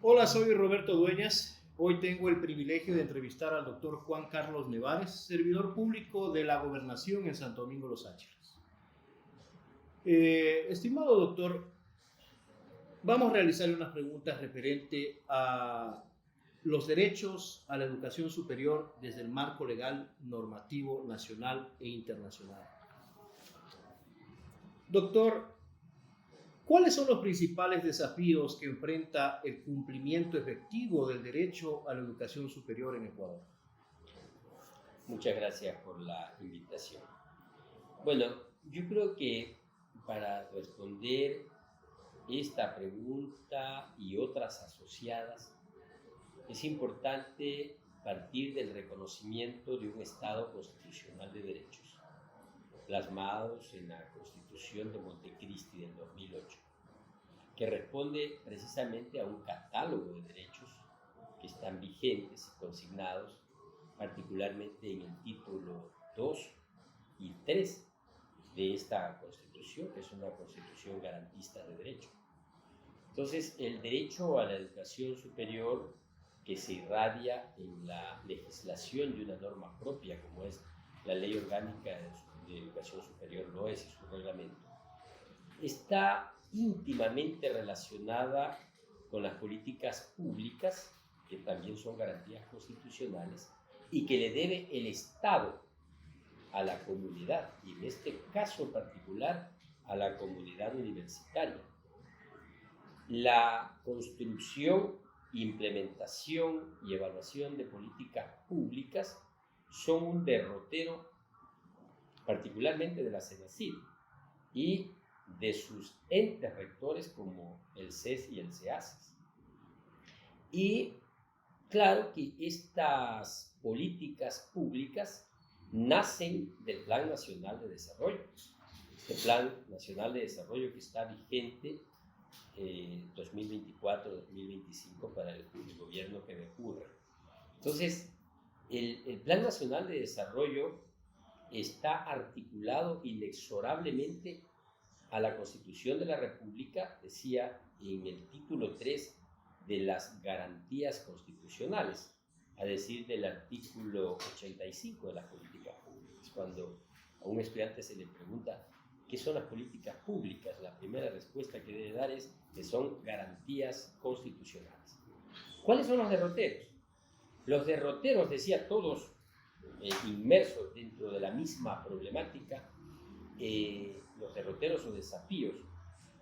Hola, soy Roberto Dueñas. Hoy tengo el privilegio de entrevistar al doctor Juan Carlos Nevares, servidor público de la Gobernación en Santo Domingo Los Ángeles. Estimado doctor, vamos a realizarle unas preguntas referente a los derechos a la educación superior desde el marco legal normativo nacional e internacional. Doctor, ¿cuáles son los principales desafíos que enfrenta el cumplimiento efectivo del derecho a la educación superior en Ecuador? Muchas gracias por la invitación. Bueno, yo creo que para responder esta pregunta y otras asociadas, es importante partir del reconocimiento de un Estado constitucional de derechos, plasmados en la Constitución de Montecristi del 2008, que responde precisamente a un catálogo de derechos que están vigentes y consignados, particularmente en el título 2 y 3 de esta Constitución, que es una Constitución garantista de derechos. Entonces, el derecho a la educación superior, que se irradia en la legislación de una norma propia, como es la Ley Orgánica de Educación Superior, lo es, y su reglamento, está íntimamente relacionada con las políticas públicas, que también son garantías constitucionales, y que le debe el Estado a la comunidad, y en este caso particular a la comunidad universitaria. La construcción, implementación y evaluación de políticas públicas son un derrotero particularmente de la CENACID y de sus entes rectores como el CES y el CEACES. Y claro que estas políticas públicas nacen del Plan Nacional de Desarrollo. Este Plan Nacional de Desarrollo que está vigente 2024-2025 para el gobierno que me ocurre. Entonces, el Plan Nacional de Desarrollo está articulado inexorablemente a la Constitución de la República, decía en el título 3 de las garantías constitucionales, a decir del artículo 85 de las políticas públicas. Cuando a un estudiante se le pregunta qué son las políticas públicas, la primera respuesta que debe dar es que son garantías constitucionales. ¿Cuáles son los derroteros? Los derroteros, decía, todos inmersos dentro de la misma problemática, los derroteros o desafíos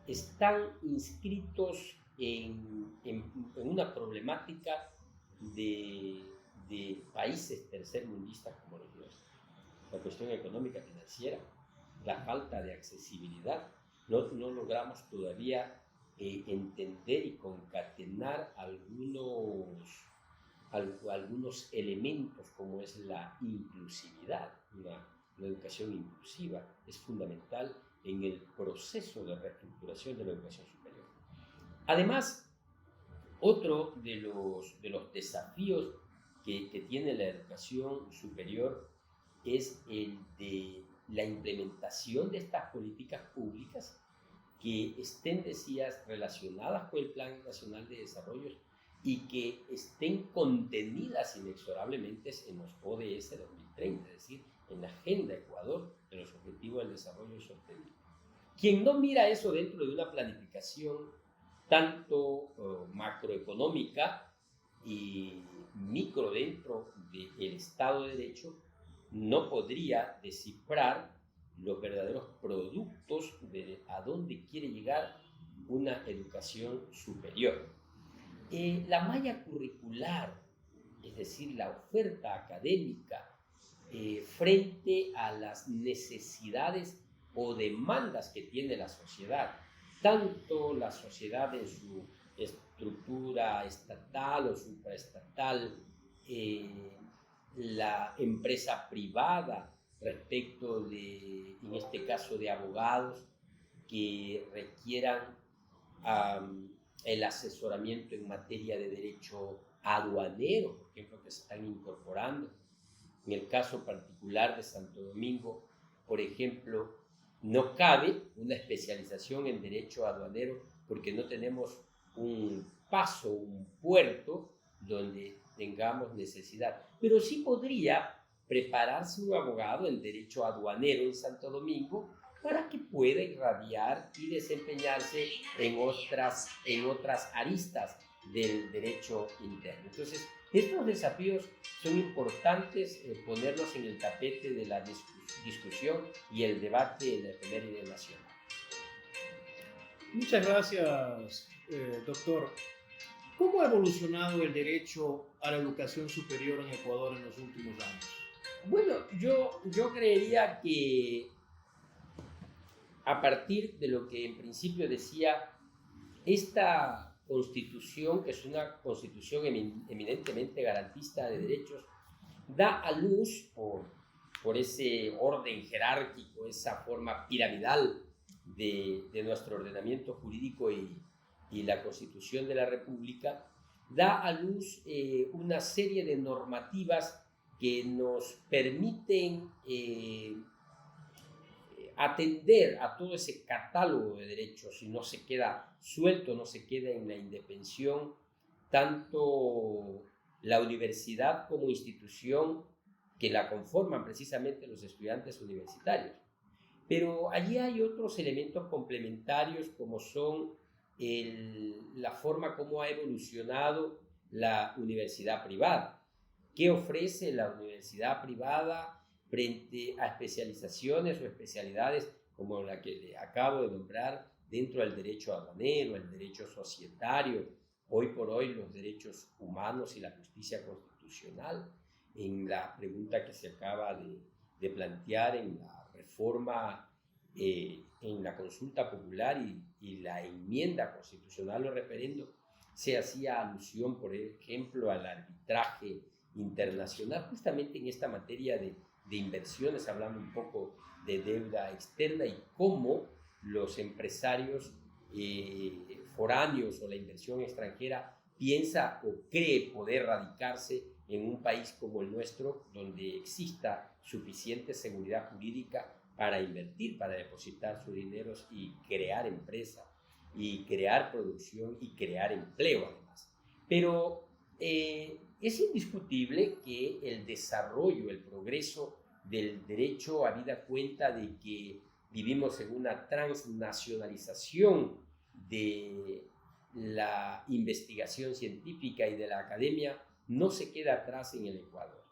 están inscritos en una problemática de países tercermundistas como los nuestros. La cuestión económica financiera, la falta de accesibilidad, no logramos todavía entender y concatenar algunos elementos como es la inclusividad. Una educación inclusiva es fundamental en el proceso de reestructuración de la educación superior. Además, otro de los desafíos que tiene la educación superior es el de la implementación de estas políticas públicas que estén, decías, relacionadas con el Plan Nacional de Desarrollo y que estén contenidas inexorablemente en los ODS 2030, es decir, en la Agenda Ecuador de los Objetivos del Desarrollo Sostenible. Quien no mira eso dentro de una planificación tanto macroeconómica y micro dentro del Estado de Derecho, no podría descifrar los verdaderos productos de a dónde quiere llegar una educación superior. La malla curricular, es decir, la oferta académica, frente a las necesidades o demandas que tiene la sociedad, tanto la sociedad en su estructura estatal o supraestatal, la empresa privada respecto en este caso, de abogados que requieran el asesoramiento en materia de derecho aduanero, por ejemplo, que se están incorporando. En el caso particular de Santo Domingo, por ejemplo, no cabe una especialización en derecho aduanero porque no tenemos un paso, un puerto donde tengamos necesidad. Pero sí podría prepararse un abogado en derecho aduanero en Santo Domingo para que pueda irradiar y desempeñarse en otras aristas del derecho interno. Entonces, estos desafíos son importantes ponerlos en el tapete de la discusión y el debate en la efeméride nacional. Muchas gracias, doctor. ¿Cómo ha evolucionado el derecho a la educación superior en Ecuador en los últimos años? Bueno, yo creería que a partir de lo que en principio decía, esta constitución, que es una constitución eminentemente garantista de derechos, da a luz por ese orden jerárquico, esa forma piramidal de nuestro ordenamiento jurídico y la Constitución de la República, da a luz una serie de normativas que nos permiten atender a todo ese catálogo de derechos y no se queda suelto, no se queda en la indefensión tanto la universidad como institución que la conforman precisamente los estudiantes universitarios. Pero allí hay otros elementos complementarios como son la forma como ha evolucionado la universidad privada. ¿Qué ofrece la universidad privada frente a especializaciones o especialidades como la que le acabo de nombrar dentro del derecho aduanero, el derecho societario, hoy por hoy los derechos humanos y la justicia constitucional? En la pregunta que se acaba de plantear en la reforma, en la consulta popular y la enmienda constitucional o referendo, se hacía alusión, por ejemplo, al arbitraje internacional, justamente en esta materia de inversiones, hablando un poco de deuda externa y cómo los empresarios foráneos o la inversión extranjera piensa o cree poder radicarse en un país como el nuestro, donde exista suficiente seguridad jurídica para invertir, para depositar sus dineros y crear empresa, y crear producción y crear empleo además. Pero es indiscutible que el desarrollo, el progreso del derecho, habida cuenta de que vivimos en una transnacionalización de la investigación científica y de la academia, no se queda atrás en el Ecuador.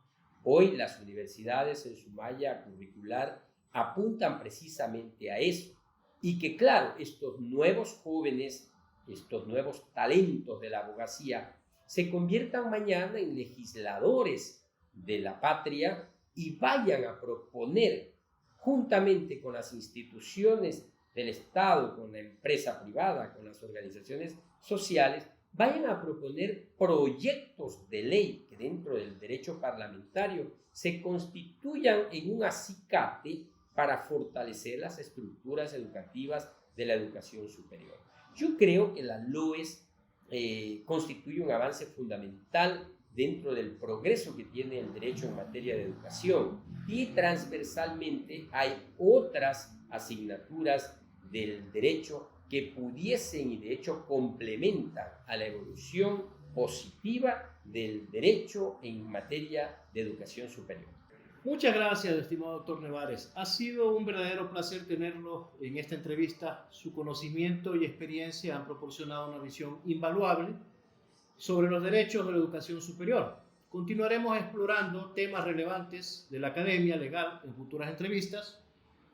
Hoy las universidades en su malla curricular apuntan precisamente a eso. Y que claro, estos nuevos jóvenes, estos nuevos talentos de la abogacía, se conviertan mañana en legisladores de la patria y vayan a proponer, juntamente con las instituciones del Estado, con la empresa privada, con las organizaciones sociales, vayan a proponer proyectos de ley que dentro del derecho parlamentario se constituyan en un acicate para fortalecer las estructuras educativas de la educación superior. Yo creo que la LOES constituye un avance fundamental dentro del progreso que tiene el derecho en materia de educación, y transversalmente hay otras asignaturas del derecho que pudiesen y de hecho complementan a la evolución positiva del derecho en materia de educación superior. Muchas gracias, estimado doctor Nevares. Ha sido un verdadero placer tenerlo en esta entrevista. Su conocimiento y experiencia han proporcionado una visión invaluable sobre los derechos de la educación superior. Continuaremos explorando temas relevantes de la academia legal en futuras entrevistas.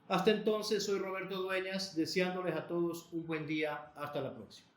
Hasta entonces, soy Roberto Dueñas, deseándoles a todos un buen día. Hasta la próxima.